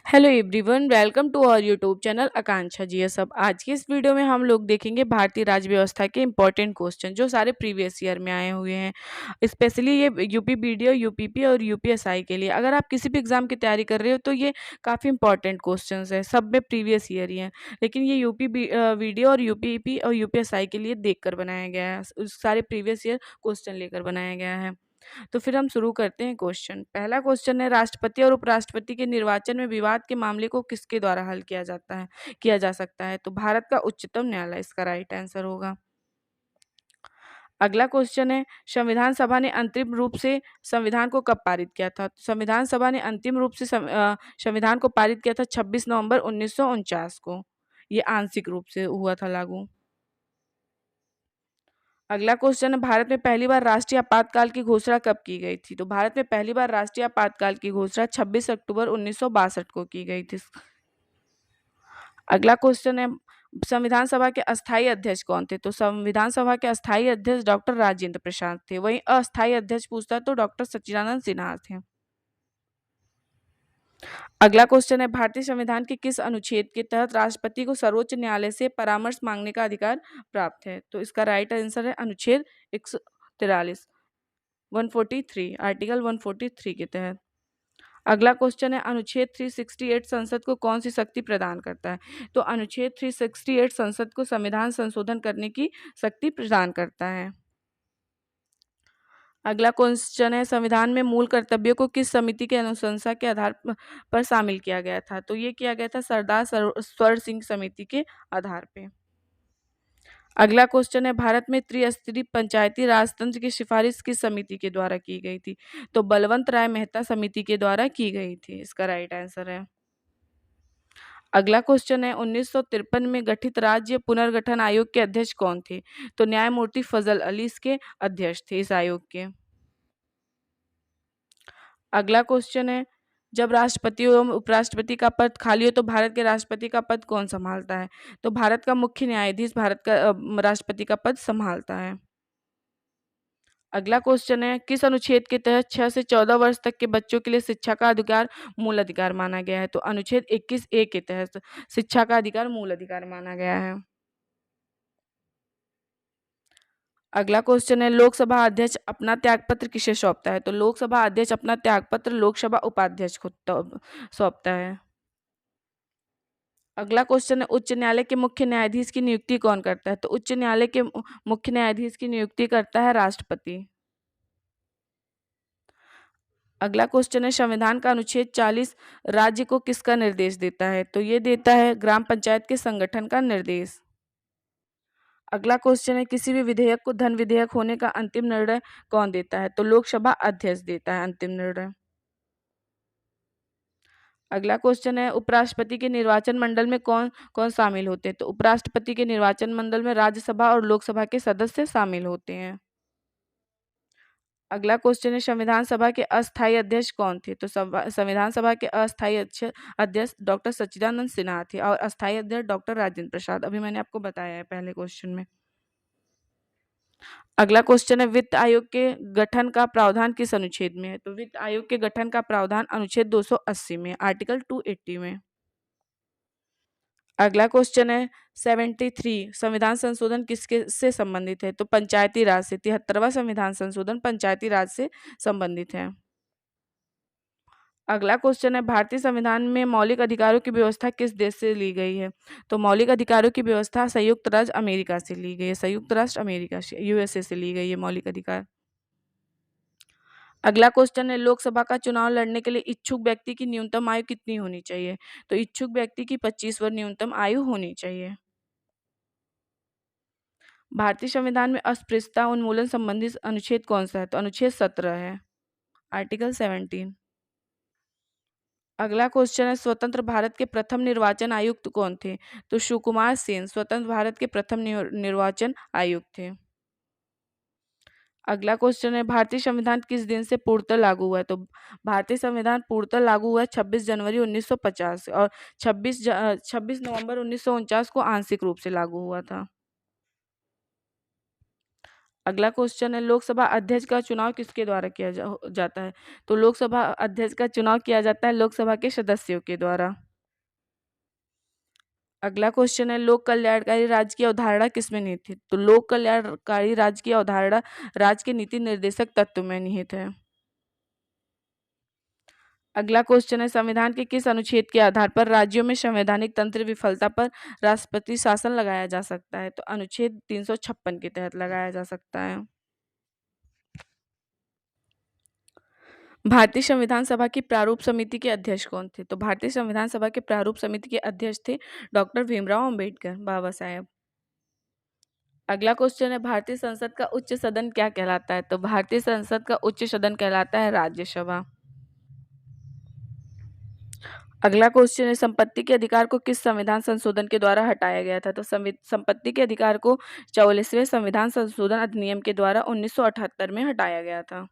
Hello everyone, welcome to our YouTube channel Akanksha ji. सब आज की इस वीडियो में हम लोग देखेंगे भारतीय राज्य व्यवस्था के इंपॉर्टेंट क्वेश्चन जो सारे प्रीवियस ईयर में आए हुए हैं। स्पेशली ये यूपी बीडीओ, यूपीपी और यूपीएसआई के लिए अगर आप किसी भी एग्जाम की तैयारी कर रहे हो तो ये काफ़ी इंपॉर्टेंट क्वेश्चन है। सब में प्रीवियस ईयर ही हैं, लेकिन ये यूपी वीडियो और यूपीपी और यूपीएसआई के लिए देख कर बनाया गया है। सारे प्रीवियस ईयर क्वेश्चन लेकर बनाया गया है। तो फिर हम शुरू करते हैं क्वेश्चन। पहला क्वेश्चन है, राष्ट्रपति और उपराष्ट्रपति के निर्वाचन में विवाद के मामले को किसके द्वारा हल किया जा सकता है? तो भारत का उच्चतम न्यायालय इसका राइट आंसर होगा। अगला क्वेश्चन है, संविधान सभा ने अंतिम रूप से संविधान को कब पारित किया था? तो संविधान सभा ने अंतिम रूप से संविधान को पारित किया था 26 नवंबर 1949 को। ये आंशिक रूप से हुआ था लागू। अगला क्वेश्चन है, भारत में पहली बार राष्ट्रीय आपातकाल की घोषणा कब की गई थी? तो भारत में पहली बार राष्ट्रीय आपातकाल की घोषणा 26 अक्टूबर 1962 को की गई थी। अगला क्वेश्चन है, संविधान सभा के अस्थायी अध्यक्ष कौन थे? तो संविधान सभा के अस्थायी अध्यक्ष डॉक्टर राजेंद्र प्रसाद थे। वहीं अस्थायी अध्यक्ष पूछता तो डॉक्टर सच्चिदानंद सिन्हा थे। अगला क्वेश्चन है, भारतीय संविधान के किस अनुच्छेद के तहत राष्ट्रपति को सर्वोच्च न्यायालय से परामर्श मांगने का अधिकार प्राप्त है? तो इसका राइट आंसर है अनुच्छेद 143, 143, आर्टिकल 143 के तहत। अगला क्वेश्चन है, अनुच्छेद 368 संसद को कौन सी शक्ति प्रदान करता है? तो अनुच्छेद 368 संसद को संविधान संशोधन करने की शक्ति प्रदान करता है। अगला क्वेश्चन है, संविधान में मूल कर्तव्यों को किस समिति के अनुशंसा के आधार पर शामिल किया गया था? तो ये किया गया था सरदार सरोवर सिंह समिति के आधार पे। अगला क्वेश्चन है, भारत में त्रिस्तरीय पंचायती राज तंत्र की सिफारिश किस समिति के द्वारा की गई थी? तो बलवंत राय मेहता समिति के द्वारा की गई थी। इसका राइट आंसर है। अगला क्वेश्चन है, 1953 में गठित राज्य पुनर्गठन आयोग के अध्यक्ष कौन थे? तो न्यायमूर्ति फजल अली इसके अध्यक्ष थे इस आयोग के। अगला क्वेश्चन है, जब राष्ट्रपति एवं उपराष्ट्रपति का पद खाली हो तो भारत के राष्ट्रपति का पद कौन संभालता है? तो भारत का मुख्य न्यायाधीश भारत का राष्ट्रपति का पद संभालता है। अगला क्वेश्चन है, किस अनुच्छेद के तहत 6 से 14 वर्ष तक के बच्चों के लिए शिक्षा का अधिकार मूल अधिकार माना गया है? तो अनुच्छेद 21A के तहत शिक्षा का अधिकार मूल अधिकार माना गया है। अगला क्वेश्चन है, लोकसभा अध्यक्ष अपना त्यागपत्र किसे सौंपता है? तो लोकसभा अध्यक्ष अपना त्यागपत्र लोकसभा उपाध्यक्ष को सौंपता है। अगला क्वेश्चन है, उच्च न्यायालय के मुख्य न्यायाधीश की नियुक्ति कौन करता है? तो उच्च न्यायालय के मुख्य न्यायाधीश की नियुक्ति करता है राष्ट्रपति। अगला क्वेश्चन है, संविधान का अनुच्छेद 40 राज्य को किसका निर्देश देता है? तो ये देता है ग्राम पंचायत के संगठन का निर्देश। अगला क्वेश्चन है, किसी भी विधेयक को धन विधेयक होने का अंतिम निर्णय कौन देता है? तो लोकसभा अध्यक्ष देता है अंतिम निर्णय। अगला क्वेश्चन है, उपराष्ट्रपति के निर्वाचन मंडल में कौन कौन शामिल होते हैं? तो उपराष्ट्रपति के निर्वाचन मंडल में राज्यसभा और लोकसभा के सदस्य शामिल होते हैं। अगला क्वेश्चन है, संविधान सभा के अस्थायी अध्यक्ष कौन थे? तो संविधान सभा के अस्थायी अध्यक्ष डॉक्टर सच्चिदानंद सिन्हा थे और अस्थायी अध्यक्ष डॉक्टर राजेंद्र प्रसाद। अभी मैंने आपको बताया है पहले क्वेश्चन में। अगला क्वेश्चन है, वित्त आयोग के गठन का प्रावधान किस अनुच्छेद में है? तो वित्त आयोग के गठन का प्रावधान अनुच्छेद 280 में, आर्टिकल 280 में। अगला क्वेश्चन है, 73 संविधान संशोधन किसके से संबंधित है? तो पंचायती राज से। 73वां संविधान संशोधन पंचायती राज से संबंधित है। अगला क्वेश्चन है, भारतीय संविधान में मौलिक अधिकारों की व्यवस्था किस देश से ली गई है? तो मौलिक अधिकारों की व्यवस्था संयुक्त राज्य अमेरिका से ली गई है। संयुक्त राष्ट्र अमेरिका से, यूएसए से ली गई है मौलिक अधिकार। अगला क्वेश्चन है, लोकसभा का चुनाव लड़ने के लिए इच्छुक व्यक्ति की न्यूनतम आयु कितनी होनी चाहिए? तो इच्छुक व्यक्ति की 25 वर्ष न्यूनतम आयु होनी चाहिए। भारतीय संविधान में अस्पृश्यता उन्मूलन संबंधी अनुच्छेद कौन सा है? तो अनुच्छेद 17 है, आर्टिकल 17। अगला क्वेश्चन है, स्वतंत्र भारत के प्रथम निर्वाचन आयुक्त कौन थे? तो सुकुमार सेन स्वतंत्र भारत के प्रथम निर्वाचन आयुक्त थे। अगला क्वेश्चन है, भारतीय संविधान किस दिन से पूर्णतः लागू हुआ है? तो भारतीय संविधान पूर्णतः लागू हुआ 26 जनवरी 1950 और 26 नवंबर 1949 को आंशिक रूप से लागू हुआ था। अगला क्वेश्चन है, लोकसभा अध्यक्ष का चुनाव किसके द्वारा किया जाता है? तो लोकसभा अध्यक्ष का चुनाव किया जाता है लोकसभा के सदस्यों के द्वारा। अगला क्वेश्चन है, लोक कल्याणकारी राज्य की अवधारणा किसमें निहित है? तो लोक कल्याणकारी राज्य की अवधारणा राज्य के नीति निर्देशक तत्व में निहित है। अगला क्वेश्चन है, संविधान के किस अनुच्छेद के आधार पर राज्यों में संवैधानिक तंत्र विफलता पर राष्ट्रपति शासन लगाया जा सकता है? तो अनुच्छेद 356 के तहत लगाया जा सकता है। भारतीय संविधान सभा की प्रारूप समिति के अध्यक्ष कौन थे? तो भारतीय संविधान सभा के प्रारूप समिति के अध्यक्ष थे डॉक्टर भीमराव अंबेडकर, बाबा साहेब। अगला क्वेश्चन है, भारतीय संसद का उच्च सदन क्या कहलाता है? तो भारतीय संसद का उच्च सदन कहलाता है राज्यसभा। अगला क्वेश्चन है, संपत्ति के अधिकार को किस संविधान संशोधन के द्वारा हटाया गया था? तो संपत्ति के अधिकार को 44वें संविधान संशोधन अधिनियम के द्वारा 1978 में हटाया गया था।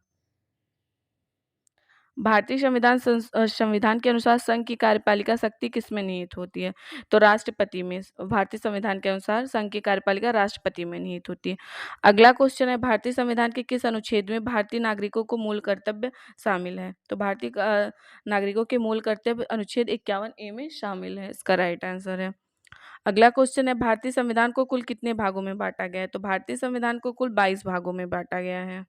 भारतीय संविधान के अनुसार संघ की कार्यपालिका शक्ति किसमें निहित होती है? तो राष्ट्रपति में। भारतीय संविधान के अनुसार संघ की कार्यपालिका राष्ट्रपति में निहित होती है। अगला क्वेश्चन है, भारतीय संविधान के किस अनुच्छेद में भारतीय नागरिकों को मूल कर्तव्य शामिल है? तो भारतीय नागरिकों के मूल कर्तव्य अनुच्छेद 51A में शामिल है। इसका राइट आंसर है। अगला क्वेश्चन है, भारतीय संविधान को कुल कितने भागों में बांटा गया है? तो भारतीय संविधान को कुल 22 भागों में बांटा गया है।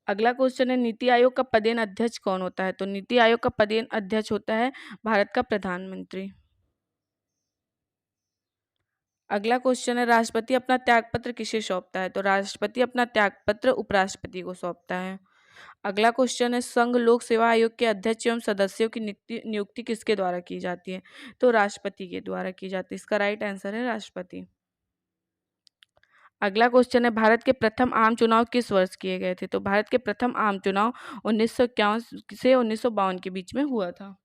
अगला क्वेश्चन है, नीति आयोग का पदेन अध्यक्ष कौन होता है? तो नीति आयोग का पदेन अध्यक्ष होता है भारत का प्रधानमंत्री। अगला क्वेश्चन है, राष्ट्रपति अपना त्यागपत्र किसे सौंपता है? तो राष्ट्रपति अपना त्यागपत्र उपराष्ट्रपति को सौंपता है। अगला क्वेश्चन है, संघ लोक सेवा आयोग के अध्यक्ष एवं सदस्यों की नियुक्ति किसके द्वारा की जाती है? तो राष्ट्रपति के द्वारा की जाती है। इसका राइट आंसर है राष्ट्रपति। अगला क्वेश्चन है, भारत के प्रथम आम चुनाव किस वर्ष किए गए थे? तो भारत के प्रथम आम चुनाव 1951 से 1952 के बीच में हुआ था।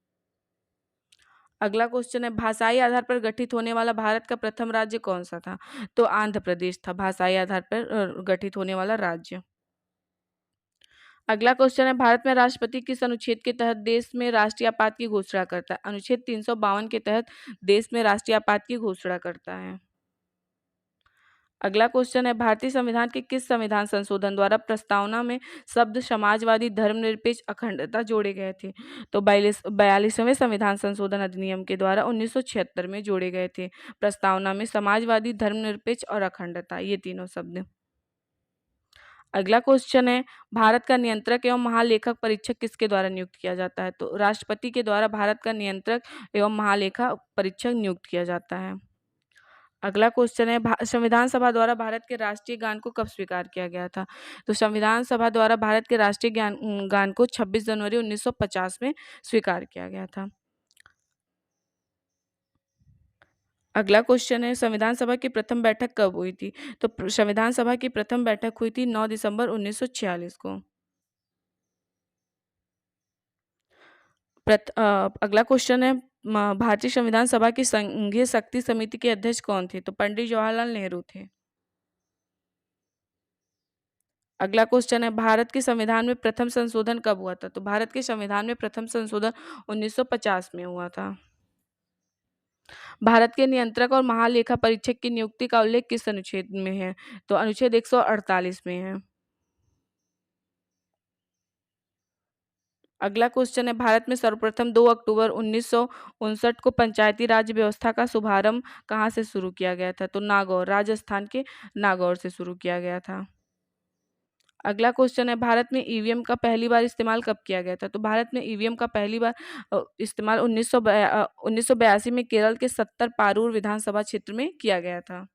अगला क्वेश्चन है, भाषाई आधार पर गठित होने वाला भारत का प्रथम राज्य कौन सा था? तो आंध्र प्रदेश था भाषाई आधार पर गठित होने वाला राज्य। अगला क्वेश्चन है, भारत में राष्ट्रपति किस अनुच्छेद के तहत देश में राष्ट्रीय आपात की घोषणा करता है? अनुच्छेद 352 के तहत देश में राष्ट्रीय आपात की घोषणा करता है। अगला क्वेश्चन है, भारतीय संविधान के किस संविधान संशोधन द्वारा प्रस्तावना में शब्द समाजवादी धर्मनिरपेक्ष अखंडता जोड़े गए थे? तो 42वें संविधान संशोधन अधिनियम के द्वारा 1976 में जोड़े गए थे प्रस्तावना में समाजवादी धर्मनिरपेक्ष और अखंडता, ये तीनों शब्द। अगला क्वेश्चन है, भारत का नियंत्रक एवं महालेखक परीक्षक किसके द्वारा नियुक्त किया जाता है? तो राष्ट्रपति के द्वारा भारत का नियंत्रक एवं महालेखा परीक्षक नियुक्त किया जाता है। अगला क्वेश्चन है, संविधान सभा द्वारा भारत के राष्ट्रीय गान को कब स्वीकार किया गया था? तो संविधान सभा द्वारा भारत के राष्ट्रीय गान को 26 जनवरी 1950 में स्वीकार किया गया था। अगला क्वेश्चन है, संविधान सभा की प्रथम बैठक कब हुई थी? तो संविधान सभा की प्रथम बैठक हुई थी 9 दिसंबर 1946 को। अगला क्वेश्चन है, भारतीय संविधान सभा की संघीय शक्ति समिति के अध्यक्ष कौन थे? तो पंडित जवाहरलाल नेहरू थे। अगला क्वेश्चन है, भारत के संविधान में प्रथम संशोधन कब हुआ था? तो भारत के संविधान में प्रथम संशोधन 1950 में हुआ था। भारत के नियंत्रक और महालेखा परीक्षक की नियुक्ति का उल्लेख किस अनुच्छेद में है? तो अनुच्छेद 148 में है। अगला क्वेश्चन है, भारत में सर्वप्रथम 2 अक्टूबर 1959 को पंचायती राज व्यवस्था का शुभारंभ कहाँ से शुरू किया गया था? तो नागौर, राजस्थान के नागौर से शुरू किया गया था। अगला क्वेश्चन है, भारत में ईवीएम का पहली बार इस्तेमाल कब किया गया था? तो भारत में ईवीएम का पहली बार इस्तेमाल 1982 में केरल के 70 पारूर विधानसभा क्षेत्र में किया गया था।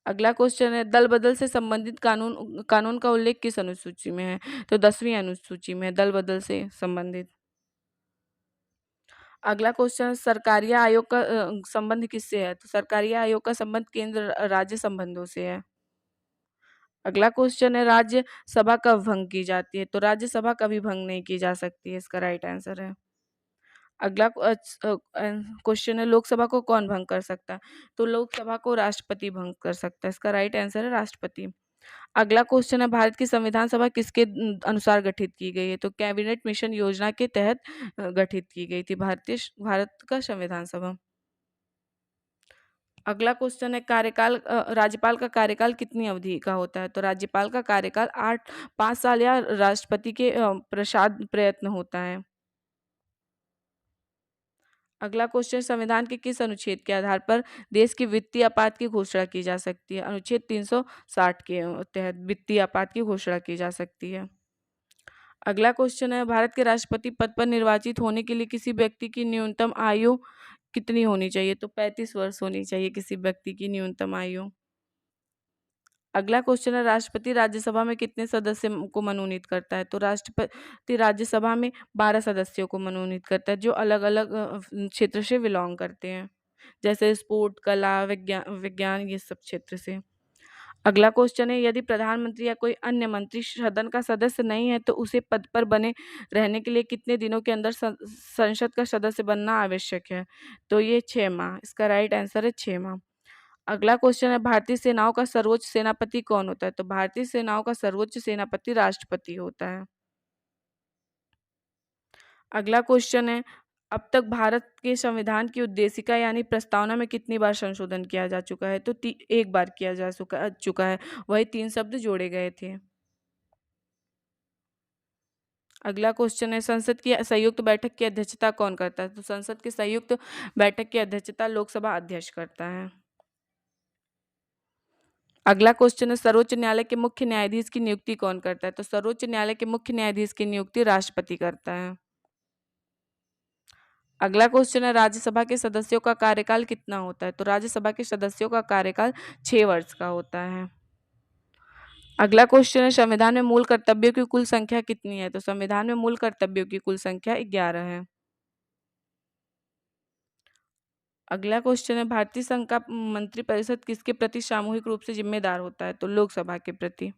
अगला क्वेश्चन है, दल बदल से संबंधित कानून कानून का उल्लेख किस अनुसूची में है? तो 10वीं अनुसूची में दल बदल से संबंधित। अगला क्वेश्चन, सरकारिया आयोग का संबंध किससे है? तो सरकारिया आयोग का संबंध केंद्र राज्य संबंधों से है। अगला क्वेश्चन है, राज्यसभा कब भंग की जाती है? तो राज्यसभा कभी भंग नहीं की जा सकती है। इसका राइट आंसर है। अगला क्वेश्चन है, लोकसभा को कौन भंग कर सकता है? तो लोकसभा को राष्ट्रपति भंग कर सकता है। इसका राइट आंसर है राष्ट्रपति। अगला क्वेश्चन है, भारत की संविधान सभा किसके अनुसार गठित की गई है? तो कैबिनेट मिशन योजना के तहत गठित की गई थी भारत का संविधान सभा। अगला क्वेश्चन है कार्यकाल राज्यपाल का कार्यकाल कितनी अवधि का होता है? तो राज्यपाल का कार्यकाल 5 साल या राष्ट्रपति के प्रसाद प्रयत्न होता है। अगला क्वेश्चन, संविधान के किस अनुच्छेद के आधार पर देश की वित्तीय आपात की घोषणा की जा सकती है? अनुच्छेद 360 के तहत वित्तीय आपात की घोषणा की जा सकती है। अगला क्वेश्चन है, भारत के राष्ट्रपति पद पर निर्वाचित होने के लिए किसी व्यक्ति की न्यूनतम आयु कितनी होनी चाहिए? तो 35 वर्ष होनी चाहिए किसी व्यक्ति की न्यूनतम आयु। अगला क्वेश्चन है, राष्ट्रपति राज्यसभा में कितने सदस्य को मनोनीत करता है? तो राष्ट्रपति राज्यसभा में 12 सदस्यों को मनोनीत करता है, जो अलग अलग क्षेत्र से बिलोंग करते हैं, जैसे स्पोर्ट, कला, विज्ञान विज्ञान ये सब क्षेत्र से। अगला क्वेश्चन है, यदि प्रधानमंत्री या कोई अन्य मंत्री सदन का सदस्य नहीं है तो उसे पद पर बने रहने के लिए कितने दिनों के अंदर संसद का सदस्य बनना आवश्यक है? तो ये 6 माह। इसका राइट आंसर है 6 माह। अगला क्वेश्चन है, भारतीय सेनाओं का सर्वोच्च सेनापति कौन होता है? तो भारतीय सेनाओं का सर्वोच्च सेनापति राष्ट्रपति होता है। अगला क्वेश्चन है, अब तक भारत के संविधान की उद्देशिका यानी प्रस्तावना में कितनी बार संशोधन किया जा चुका है? तो एक बार किया जा चुका है, वही 3 शब्द जोड़े गए थे। अगला क्वेश्चन है, संसद की संयुक्त बैठक की अध्यक्षता कौन करता है? तो संसद की संयुक्त बैठक की अध्यक्षता लोकसभा अध्यक्ष करता है। अगला क्वेश्चन है, सर्वोच्च न्यायालय के मुख्य न्यायाधीश की नियुक्ति कौन करता है? तो सर्वोच्च न्यायालय के मुख्य न्यायाधीश की नियुक्ति राष्ट्रपति करता है। अगला क्वेश्चन है, राज्यसभा के सदस्यों का कार्यकाल कितना होता है? तो राज्यसभा के सदस्यों का कार्यकाल 6 वर्ष का होता है। अगला क्वेश्चन है, संविधान में मूल कर्तव्यों की कुल संख्या कितनी है? तो संविधान में मूल कर्तव्यों की कुल संख्या 11 है। अगला क्वेश्चन है, भारतीय संघ का मंत्रिपरिषद किसके प्रति सामूहिक रूप से जिम्मेदार होता है? तो लोकसभा के प्रति।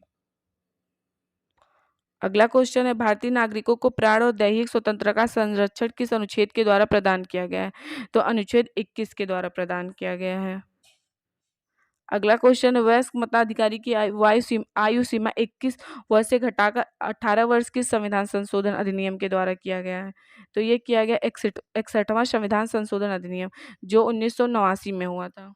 अगला क्वेश्चन है, भारतीय नागरिकों को प्राण और दैहिक स्वतंत्रता का संरक्षण किस अनुच्छेद के द्वारा प्रदान किया गया है? तो अनुच्छेद 21 के द्वारा प्रदान किया गया है। अगला क्वेश्चन है, वयस्क मताधिकारी की आयु सीमा 21 वर्ष से घटाकर 18 वर्ष किस संविधान संशोधन अधिनियम के द्वारा किया गया है? तो ये किया गया 61वां संविधान संशोधन अधिनियम, जो 1989 में हुआ था।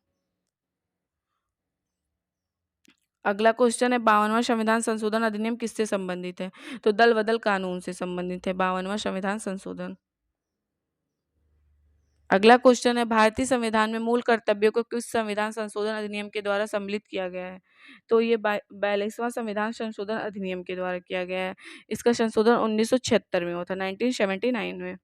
अगला क्वेश्चन है, 52वां संविधान संशोधन अधिनियम किससे संबंधित है? तो दल बदल कानून से संबंधित है 52वां संविधान संशोधन। अगला क्वेश्चन है, भारतीय संविधान में मूल कर्तव्यों को किस संविधान संशोधन अधिनियम के द्वारा सम्मिलित किया गया है? तो ये 42वां संविधान संशोधन अधिनियम के द्वारा किया गया है। इसका संशोधन 1976 में हुआ था, 1979 में।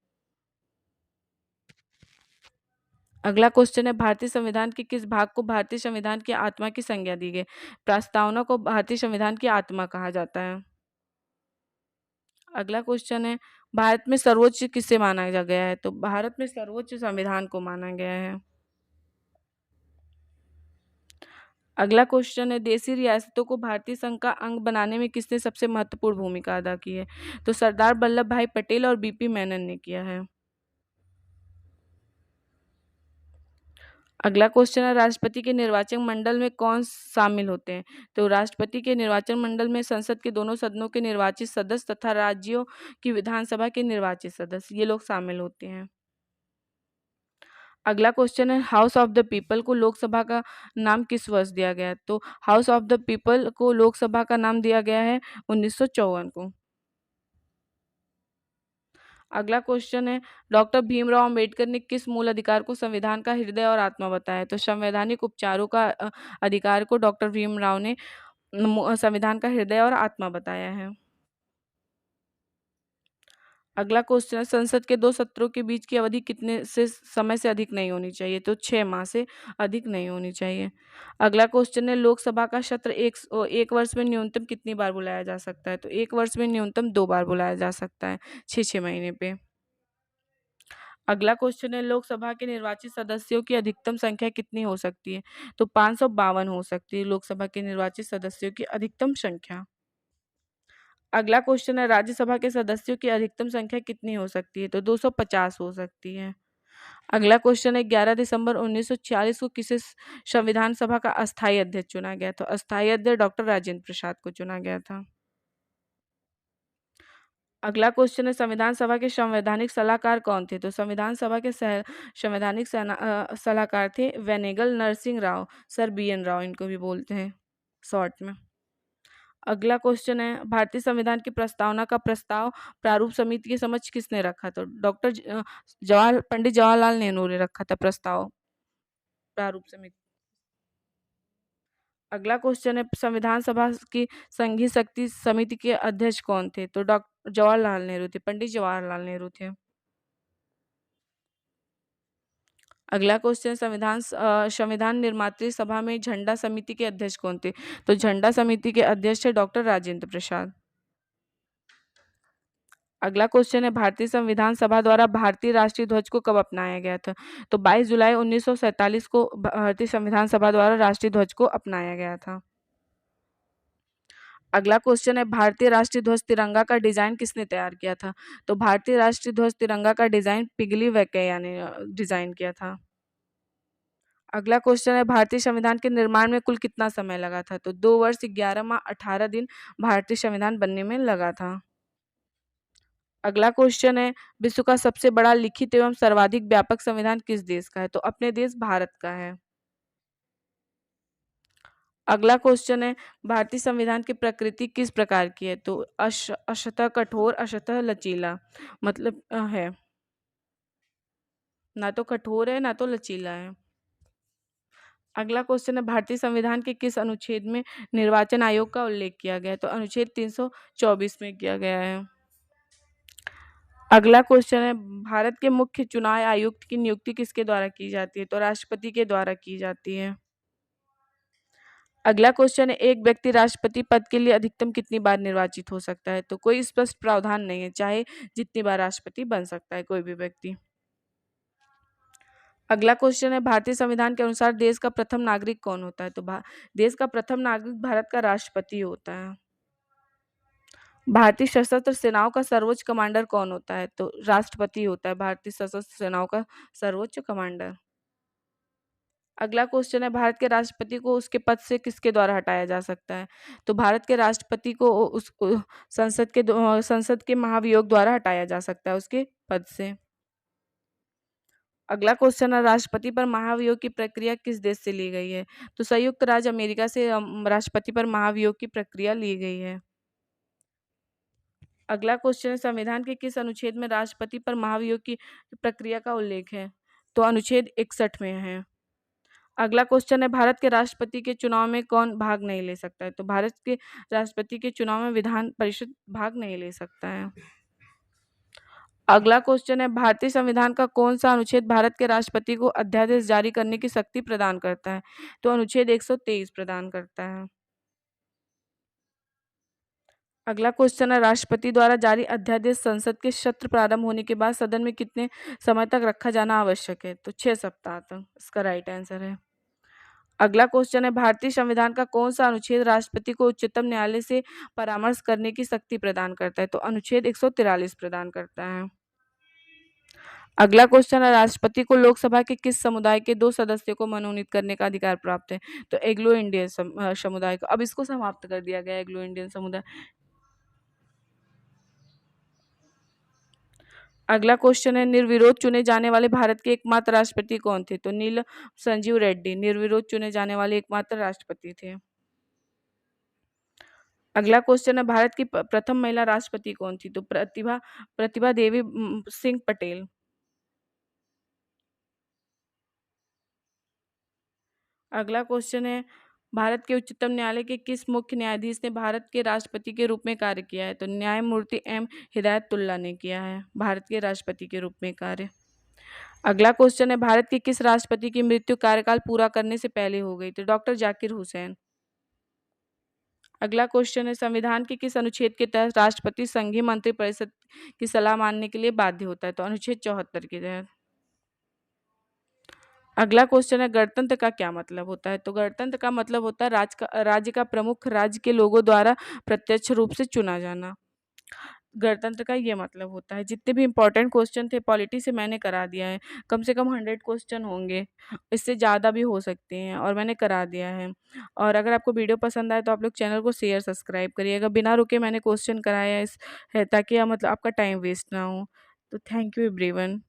अगला क्वेश्चन है, भारतीय संविधान के किस भाग को भारतीय संविधान की आत्मा की संज्ञा दी गई? प्रस्तावना को भारतीय संविधान की आत्मा कहा जाता है। अगला क्वेश्चन है, भारत में सर्वोच्च किसे माना गया है? तो भारत में सर्वोच्च संविधान को माना गया है। अगला क्वेश्चन है, देशी रियासतों को भारतीय संघ का अंग बनाने में किसने सबसे महत्वपूर्ण भूमिका अदा की है? तो सरदार वल्लभ भाई पटेल और बीपी मेनन ने किया है। अगला क्वेश्चन है, राष्ट्रपति के निर्वाचन मंडल में कौन शामिल होते हैं? तो राष्ट्रपति के निर्वाचन मंडल में संसद के दोनों सदनों के निर्वाचित सदस्य तथा राज्यों की विधानसभा के निर्वाचित सदस्य, ये लोग शामिल होते हैं। अगला क्वेश्चन है, हाउस ऑफ द पीपल को लोकसभा का नाम किस वर्ष दिया गया? तो हाउस ऑफ द पीपल को लोकसभा का नाम दिया गया है 1954 को। अगला क्वेश्चन है, डॉक्टर भीमराव अंबेडकर ने किस मूल अधिकार को संविधान का हृदय और आत्मा बताया? तो संवैधानिक उपचारों का अधिकार को डॉक्टर भीमराव ने संविधान का हृदय और आत्मा बताया है। अगला क्वेश्चन है, संसद के 2 सत्रों के बीच की अवधि कितने से समय से अधिक नहीं होनी चाहिए? तो 6 माह से अधिक नहीं होनी चाहिए। अगला क्वेश्चन है, लोकसभा का सत्र एक वर्ष में न्यूनतम कितनी बार बुलाया जा सकता है? तो एक वर्ष में न्यूनतम 2 बार बुलाया जा सकता है, 6-6 महीने पे। अगला क्वेश्चन है, लोकसभा के निर्वाचित सदस्यों की अधिकतम संख्या कितनी हो सकती है? तो 552 हो सकती है लोकसभा के निर्वाचित सदस्यों की अधिकतम संख्या। अगला क्वेश्चन है, राज्यसभा के सदस्यों की अधिकतम संख्या कितनी हो सकती है? तो 250 हो सकती है। अगला क्वेश्चन है, 11 दिसंबर 1946 को किसे संविधान सभा का अस्थायी अध्यक्ष चुना गया? तो अस्थायी अध्यक्ष डॉक्टर राजेंद्र प्रसाद को चुना गया था। अगला क्वेश्चन है संविधान सभा के संवैधानिक सलाहकार कौन थे? तो संविधान सभा के संवैधानिक सलाहकार थे Benegal Narsing Rau, sir B N Rau इनको भी बोलते हैं शॉर्ट में। अगला क्वेश्चन है भारतीय संविधान की प्रस्तावना का प्रस्ताव प्रारूप समिति के समक्ष किसने रखा? तो पंडित जवाहरलाल नेहरू ने रखा था प्रस्ताव प्रारूप समिति। अगला क्वेश्चन है संविधान सभा की संघीय शक्ति समिति के अध्यक्ष कौन थे? तो डॉक्टर जवाहरलाल नेहरू थे, पंडित जवाहरलाल नेहरू थे। अगला क्वेश्चन संविधान निर्मात्री सभा में झंडा समिति के अध्यक्ष कौन थे? तो झंडा समिति के अध्यक्ष थे डॉक्टर राजेंद्र प्रसाद। अगला क्वेश्चन है भारतीय संविधान सभा द्वारा भारतीय राष्ट्रीय ध्वज को कब अपनाया गया था? तो 22 जुलाई 1947 को भारतीय संविधान सभा द्वारा राष्ट्रीय ध्वज को अपनाया गया था। अगला क्वेश्चन है भारतीय राष्ट्रीय ध्वज तिरंगा का डिजाइन किसने तैयार किया था? तो भारतीय राष्ट्रीय ध्वज तिरंगा का डिजाइन पिगली वैकेया ने डिजाइन किया था। अगला क्वेश्चन है भारतीय संविधान के निर्माण में कुल कितना समय लगा था? तो 2 वर्ष 11 माह 18 दिन भारतीय संविधान बनने में लगा था। अगला क्वेश्चन है विश्व का सबसे बड़ा लिखित एवं सर्वाधिक व्यापक संविधान किस देश का है? तो अपने देश भारत का है। अगला क्वेश्चन है भारतीय संविधान की प्रकृति किस प्रकार की है? तो अशतः कठोर अशतः लचीला मतलब है, ना तो कठोर है ना तो लचीला है। अगला क्वेश्चन है भारतीय संविधान के किस अनुच्छेद में निर्वाचन आयोग का उल्लेख किया गया है? तो अनुच्छेद 324 में किया गया है। अगला क्वेश्चन है भारत के मुख्य चुनाव आयुक्त की नियुक्ति किसके द्वारा की जाती है? तो राष्ट्रपति के द्वारा की जाती है। अगला क्वेश्चन है एक व्यक्ति राष्ट्रपति पद के लिए अधिकतम कितनी बार निर्वाचित हो सकता है? तो कोई स्पष्ट प्रावधान नहीं है, चाहे जितनी बार राष्ट्रपति बन सकता है कोई भी व्यक्ति। अगला क्वेश्चन है भारतीय संविधान के अनुसार देश का प्रथम नागरिक कौन होता है? तो देश का प्रथम नागरिक भारत का राष्ट्रपति होता है। भारतीय सशस्त्र सेनाओं का सर्वोच्च कमांडर कौन होता है? तो राष्ट्रपति होता है भारतीय सशस्त्र सेनाओं का सर्वोच्च कमांडर। अगला क्वेश्चन है भारत के राष्ट्रपति को उसके पद से किसके द्वारा हटाया जा सकता है? तो भारत के राष्ट्रपति को संसद के महाभियोग द्वारा हटाया जा सकता है उसके पद से। अगला क्वेश्चन है राष्ट्रपति पर महाभियोग की प्रक्रिया किस देश से ली गई है? तो संयुक्त राज्य अमेरिका से राष्ट्रपति पर महाभियोग की प्रक्रिया ली गई है। अगला क्वेश्चन है संविधान के किस अनुच्छेद में राष्ट्रपति पर महाभियोग की प्रक्रिया का उल्लेख है? तो अनुच्छेद 61 में है। अगला क्वेश्चन है भारत के राष्ट्रपति के चुनाव में कौन भाग नहीं ले सकता है? तो भारत के राष्ट्रपति के चुनाव में विधान परिषद भाग नहीं ले सकता है। अगला क्वेश्चन है भारतीय संविधान का कौन सा अनुच्छेद भारत के राष्ट्रपति को अध्यादेश जारी करने की शक्ति प्रदान करता है? तो अनुच्छेद 123 प्रदान करता है। अगला क्वेश्चन है राष्ट्रपति द्वारा जारी अध्यादेश संसद के सत्र प्रारंभ होने के बाद सदन में कितने समय तक रखा जाना आवश्यक है? तो 6 सप्ताह तक इसका राइट आंसर है। अगला क्वेश्चन है भारतीय संविधान का कौन सा अनुच्छेद राष्ट्रपति को उच्चतम न्यायालय से परामर्श करने की शक्ति प्रदान करता है? तो अनुच्छेद 143 प्रदान करता है। अगला क्वेश्चन है राष्ट्रपति को लोकसभा के किस समुदाय के 2 सदस्यों को मनोनीत करने का अधिकार प्राप्त है? तो एग्लो इंडियन समुदाय को। अब इसको समाप्त कर दिया गया एग्लो इंडियन समुदाय। अगला क्वेश्चन है निर्विरोध चुने जाने वाले भारत के एकमात्र राष्ट्रपति कौन थे? तो नील संजीव रेड्डी निर्विरोध चुने जाने वाले एकमात्र राष्ट्रपति थे। अगला क्वेश्चन है भारत की प्रथम महिला राष्ट्रपति कौन थी? तो प्रतिभा देवी सिंह पटेल। अगला क्वेश्चन है भारत के उच्चतम न्यायालय के किस मुख्य न्यायाधीश ने भारत के राष्ट्रपति के रूप में कार्य किया है? तो न्यायमूर्ति एम हिदायतुल्ला ने किया है भारत के राष्ट्रपति के रूप में कार्य। अगला क्वेश्चन है भारत के किस राष्ट्रपति की मृत्यु कार्यकाल पूरा करने से पहले हो गई? तो डॉक्टर जाकिर हुसैन। अगला क्वेश्चन है संविधान के किस अनुच्छेद के तहत राष्ट्रपति संघीय मंत्रिपरिषद की सलाह मानने के लिए बाध्य होता है? तो अनुच्छेद 74 के तहत। अगला क्वेश्चन है गणतंत्र का क्या मतलब होता है? तो गणतंत्र का मतलब होता है राज्य का प्रमुख राज्य के लोगों द्वारा प्रत्यक्ष रूप से चुना जाना। गणतंत्र का ये मतलब होता है। जितने भी इम्पोर्टेंट क्वेश्चन थे पॉलिटी से मैंने करा दिया है। कम से कम 100 क्वेश्चन होंगे, इससे ज़्यादा भी हो सकते हैं और मैंने करा दिया है। और अगर आपको वीडियो पसंद आए तो आप लोग चैनल को शेयर, सब्सक्राइब करिएगा। बिना रुके मैंने क्वेश्चन कराया है ताकि मतलब आपका टाइम वेस्ट ना हो। तो थैंक यू एवरीवन।